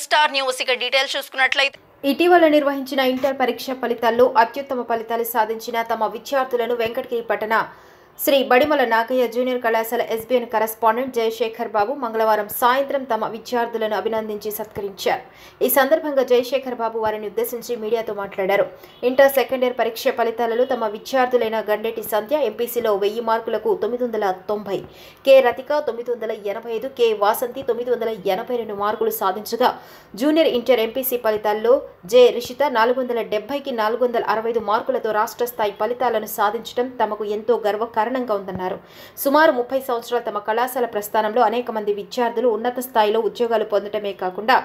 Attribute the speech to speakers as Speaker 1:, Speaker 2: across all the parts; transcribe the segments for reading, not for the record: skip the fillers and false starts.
Speaker 1: Star news ఇక details చూసుకున్నట్లయితే
Speaker 2: ఇటీవల నిర్వహించిన ఇంటర్ పరీక్ష ఫలితాల్లో అత్యుత్తమ ఫలితాలు సాధించిన తమ విద్యార్థులను వెంకటగిరి పట్టణ శ్రీ బడిమల నాగయ్య జూనియర్ కళాశాల ఎస్బీఎన్ కరెస్పాండెంట్ జయశేఖర్ బాబు మంగళవారం సాయంత్రం తమ విద్యార్థులను అభినందించి సత్కరించారు. ఈ సందర్భంగా జయశేఖర్ బాబు వారిని ఉద్దేశించి మీడియాతో మాట్లాడారు. ఇంటర్ సెకండ్ ఇయర్ పరీక్ష ఫలితాలలో తమ విద్యార్థులైన గండేటి సంధ్య ఎంపీసీలో 1000 మార్కులకు 990, కె రతిక 985, కె వాసంతి 982 మార్కులు సాధించగా జూనియర్ ఇంటర్ ఎంపీసీ ఫలితాల్లో జె రిషిత 470కి 465 మార్కులతో రాష్ట్ర స్థాయి ఫలితాలను సాధించడం తమకు ఎంతో గర్వకారణంగా ఉందన్నారు. సుమారు 30 సంవత్సరాల తమ కళాశాల ప్రస్థానంలో అనేక మంది విద్యార్థులు ఉన్నత స్థాయిలో ఉద్యోగాలు పొందడమే కాకుండా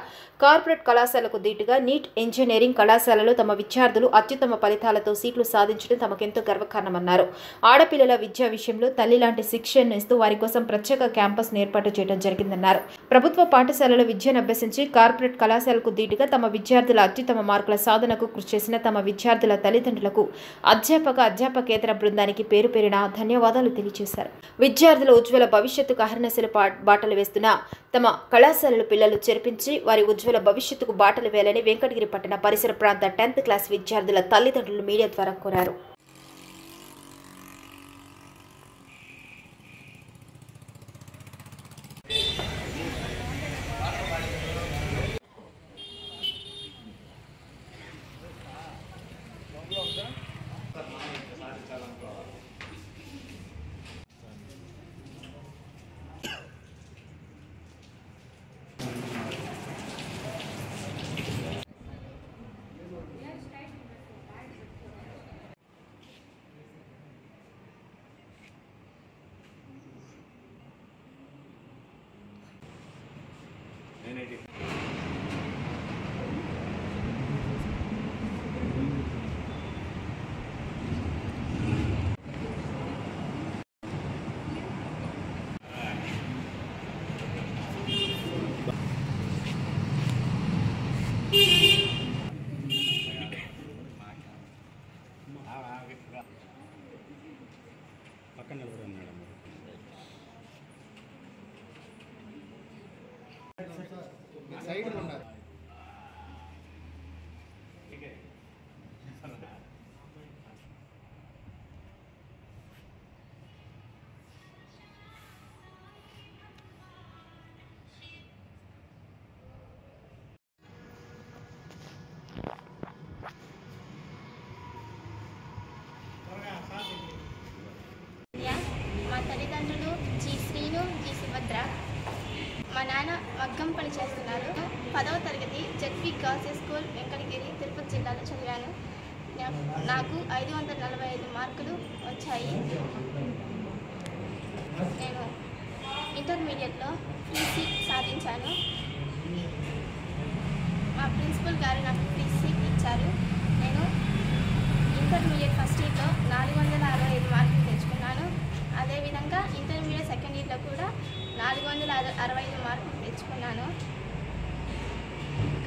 Speaker 2: కార్పొరేట్ కళాశాలకు దీటుగా నీట్ ఇంజనీరింగ్ కళాశాలలో తమ విద్యార్థులు అత్యుత్తమ ఫలితాలతో సీట్లు సాధించడం తమకెంతో గర్వకారణమన్నారు. ఆడపిల్లల విద్యా విషయంలో తల్లి లాంటి శిక్షణ ఇస్తూ వారి కోసం ప్రత్యేక క్యాంపస్ ఏర్పాటు చేయడం జరిగిందన్నారు. ప్రభుత్వ పాఠశాలలో విద్యను అభ్యసించి కార్పొరేట్ కళాశాలకు దీటుగా తమ విద్యార్థుల అత్యుత్తమ మార్కుల సాధనకు కృషి చేసిన తమ విద్యార్థుల తల్లిదండ్రులకు అధ్యాపకేతర బృందానికి పేరు పేరున ధన్యవాదాలు తెలియజేశారు. విద్యార్థుల ఉజ్వల భవిష్యత్తుకు అహర్నిశలు బాటలు వేస్తున్న తమ కళాశాలల పిల్లలు చేర్పించి వారి ఉజ్వల భవిష్యత్తుకు బాటలు వేయాలని వెంకటగిరి పట్టణ పరిసర ప్రాంత 10th క్లాస్ విద్యార్థుల తల్లిదండ్రులు మీడియా ద్వారా కోరారు.
Speaker 3: పక్కన నిలబడండి మేడం. సైడ్ ఉన్నారు.
Speaker 4: మా తల్లిదండ్రులు జి శ్రీను, జి సుభద్ర. మా నాన్న మగ్గం పని చేస్తున్నారు. 10వ తరగతి ZP girls school Venkatagiri Tirupati జిల్లాలో చదివాను. నాకు 545 మార్కులు వచ్చాయి. నేను ఇంటర్మీడియట్లో ఫ్రీ సీట్ సాధించాను. మా ప్రిన్సిపల్ గారు నాకు ఫ్రీ సీట్ ఇచ్చారు. నేను ఇంటర్మీడియట్ ఫస్ట్ ఇయర్లో 465 మార్కులు తెచ్చుకున్నాను. అదేవిధంగా ఇంటర్మీడియట్ సెకండ్ ఇయర్లో కూడా 465 మార్కులు తెచ్చుకున్నాను.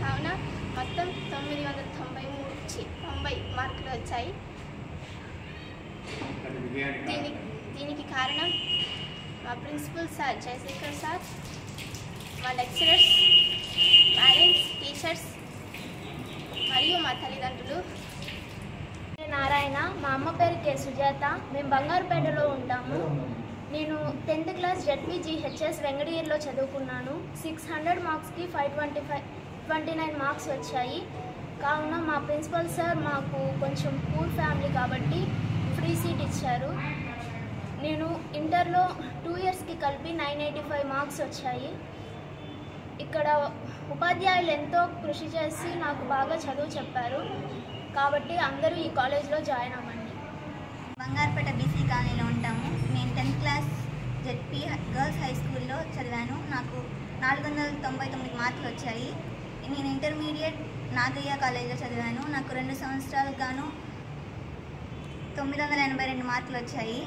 Speaker 4: కావున మొత్తం 990 మార్కులు వచ్చాయి. దీనికి కారణం మా ప్రిన్సిపల్ సార్ జయశేఖర్ సార్, మా లెక్చరర్స్, పేరెంట్స్, టీచర్స్ మరియు మా తల్లిదండ్రులు.
Speaker 5: నారాయణ, మా అమ్మ పేరు కె సుజాత. మేము బంగారుపేటలో ఉంటాము. నేను 10th క్లాస్ జెడ్పీజీహెచ్ఎస్ వెంకటగిరిలో చదువుకున్నాను. 600 మార్క్స్కి 529 మార్క్స్ వచ్చాయి. కావున మా ప్రిన్సిపల్ సార్ మాకు కొంచెం పూర్ ఫ్యామిలీ కాబట్టి ఫ్రీ సీట్ ఇచ్చారు. నేను ఇంటర్లో 2 ఇయర్స్కి కలిపి 985 మార్క్స్ వచ్చాయి. ఇక్కడ ఉపాధ్యాయులు ఎంతో కృషి చేసి నాకు బాగా చదువు చెప్పారు. కాబట్టి అందరూ ఈ కాలేజ్లో జాయిన్ అవ్వండి.
Speaker 6: బంగారుపేట బీసీ కాలనీలో ఉంటాము. నేను 10th class ZP girls high స్కూల్లో చదివాను. నాకు 499 మార్కులు వచ్చాయి. నేను ఇంటర్మీడియట్ నాగయ్య కాలేజ్లో చదివాను. నాకు 2 సంవత్సరాలకు గాను 982 మార్కులు వచ్చాయి.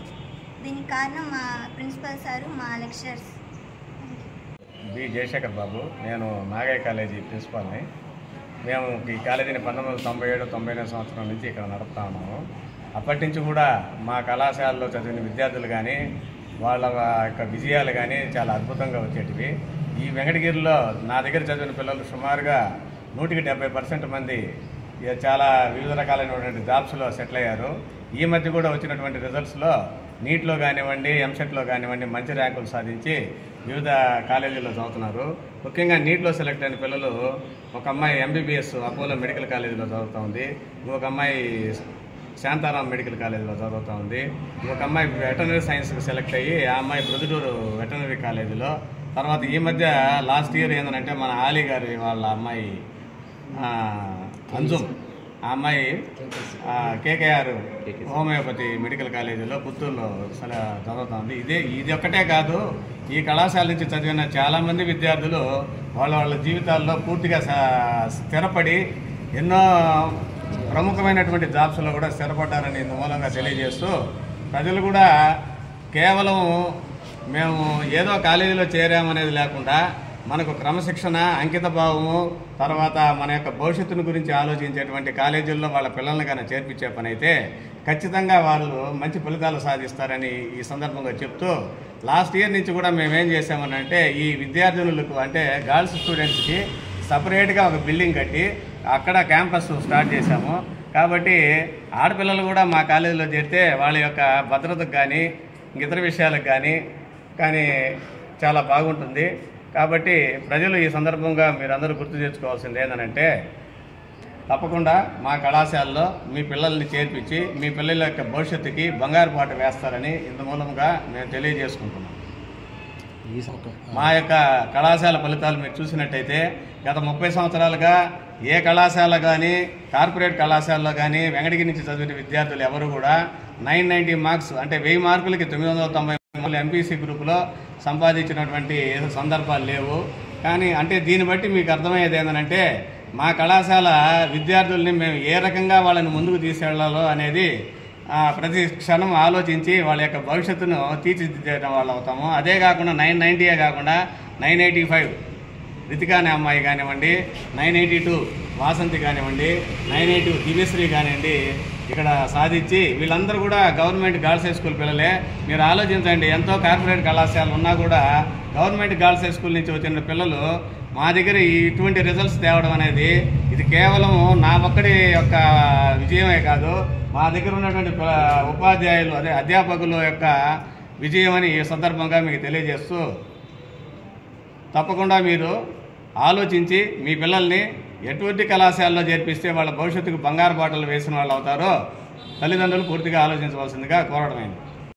Speaker 6: దీనికి కారణం మా ప్రిన్సిపల్ సారు, మా లెక్చరర్స్.
Speaker 3: బి జయశేఖర్ బాబు. నేను నాగయ్య కాలేజీ ప్రిన్సిపాల్ని. మేము ఈ కాలేజీని 1997-98 సంవత్సరం నుంచి ఇక్కడ నడుపుతా ఉన్నాము. అప్పటి నుంచి కూడా మా కళాశాలలో చదివిన విద్యార్థులు కానీ వాళ్ళ యొక్క విజయాలు కానీ చాలా అద్భుతంగా వచ్చేటివి. ఈ వెంకటగిరిలో నా దగ్గర చదివిన పిల్లలు సుమారుగా 170% మంది చాలా వివిధ రకాలైనటువంటి జాబ్స్లో సెటిల్ అయ్యారు. ఈ మధ్య కూడా వచ్చినటువంటి రిజల్ట్స్లో నీట్లో కానివ్వండి, ఎంసెట్లో కానివ్వండి మంచి ర్యాంకులు సాధించి వివిధ కాలేజీల్లో చదువుతున్నారు. ముఖ్యంగా నీట్లో సెలెక్ట్ అయిన పిల్లలు ఒక అమ్మాయి ఎంబీబీఎస్ అపోలో మెడికల్ కాలేజీలో చదువుతూ ఉంది, ఇంకొక అమ్మాయి శాంతారాం మెడికల్ కాలేజీలో చదువుతూ ఉంది, ఇంకొక అమ్మాయి వెటనరీ సైన్స్కి సెలెక్ట్ అయ్యి ఆ అమ్మాయి ప్రొద్దుటూరు వెటనరీ కాలేజీలో. తర్వాత ఈ మధ్య లాస్ట్ ఇయర్ ఏంటంటే మన ఆలీ గారి వాళ్ళ అమ్మాయి అంజుమ్, ఆ అమ్మాయి కేకేఆర్ హోమియోపతి మెడికల్ కాలేజీలో పుత్తూరులో చదువుతుంది. ఇది ఒక్కటే కాదు, ఈ కళాశాల నుంచి చదివిన చాలామంది విద్యార్థులు వాళ్ళ జీవితాల్లో పూర్తిగా స్థిరపడి ఎన్నో ప్రముఖమైనటువంటి జాబ్స్లో కూడా స్థిరపడ్డారని ఇందు మూలంగా తెలియజేస్తూ, ప్రజలు కూడా కేవలం మేము ఏదో కాలేజీలో చేరామనేది లేకుండా మనకు క్రమశిక్షణ, అంకిత భావము, తర్వాత మన యొక్క భవిష్యత్తును గురించి ఆలోచించేటువంటి కాలేజీల్లో వాళ్ళ పిల్లల్ని కానీ చేర్పించే పని అయితే ఖచ్చితంగా వాళ్ళు మంచి ఫలితాలు సాధిస్తారని ఈ సందర్భంగా చెప్తూ, లాస్ట్ ఇయర్ నుంచి కూడా మేమేం చేసామనంటే ఈ విద్యార్థినులకు అంటే గర్ల్స్ స్టూడెంట్స్కి సపరేట్గా ఒక బిల్డింగ్ కట్టి అక్కడ క్యాంపస్ స్టార్ట్ చేశాము. కాబట్టి ఆడపిల్లలు కూడా మా కాలేజీలో చేరితే వాళ్ళ యొక్క భద్రతకు కానీ ఇతర విషయాలకు కానీ చాలా బాగుంటుంది. కాబట్టి ప్రజలు ఈ సందర్భంగా మీరందరూ గుర్తు తెచ్చుకోవాల్సింది ఏంటంటే తప్పకుండా మా కళాశాలలో మీ పిల్లల్ని చేర్పించి మీ పిల్లల యొక్క భవిష్యత్తుకి బంగారు బాట వేస్తారని ఇందు మూలంగా మేము తెలియజేసుకుంటున్నాం. మా యొక్క కళాశాల ఫలితాలు మీరు చూసినట్టయితే గత 30 సంవత్సరాలుగా ఏ కళాశాల కానీ కార్పొరేట్ కళాశాలలో కానీ వెంకటగిరి నుంచి చదివిన విద్యార్థులు ఎవరు కూడా 990 మార్క్స్ అంటే 1000 మార్కులకి 990 ఎంపీసీ గ్రూపులో సంపాదించినటువంటి సందర్భాలు లేవు. కానీ అంటే దీన్ని బట్టి మీకు అర్థమయ్యేది ఏంటంటే మా కళాశాల విద్యార్థుల్ని మేము ఏ రకంగా వాళ్ళని ముందుకు తీసుకెళ్లాలో అనేది ప్రతి క్షణం ఆలోచించి వాళ్ళ యొక్క భవిష్యత్తును తీర్చిదిద్దేయడం వాళ్ళు అవుతాము. అదే కాకుండా 990 కాకుండా 985 రితికా అనే అమ్మాయి కానివ్వండి, 982 వాసంతి కానివ్వండి, 982 దివ్యశ్రీ కానివ్వండి ఇక్కడ సాధించి వీళ్ళందరూ కూడా గవర్నమెంట్ గర్ల్స్ హై స్కూల్ పిల్లలే. మీరు ఆలోచించండి, ఎంతో కార్పొరేట్ కళాశాలలు ఉన్నా కూడా గవర్నమెంట్ గర్ల్స్ హై స్కూల్ నుంచి వచ్చిన పిల్లలు మా దగ్గర ఇటువంటి రిజల్ట్స్ తేవడం అనేది ఇది కేవలం నా ఒక్కడి యొక్క విజయమే కాదు, మా దగ్గర ఉన్నటువంటి ఉపాధ్యాయులు అధ్యాపకుల యొక్క విజయం అని ఈ సందర్భంగా మీకు తెలియజేస్తూ, తప్పకుండా మీరు ఆలోచించి మీ పిల్లల్ని ఎటువంటి కళాశాలలో చేర్పిస్తే వాళ్ళ భవిష్యత్తుకు బంగారు బాటలు వేసిన వాళ్ళు అవుతారో తల్లిదండ్రులు పూర్తిగా ఆలోచించవలసిందిగా కోరడమైంది.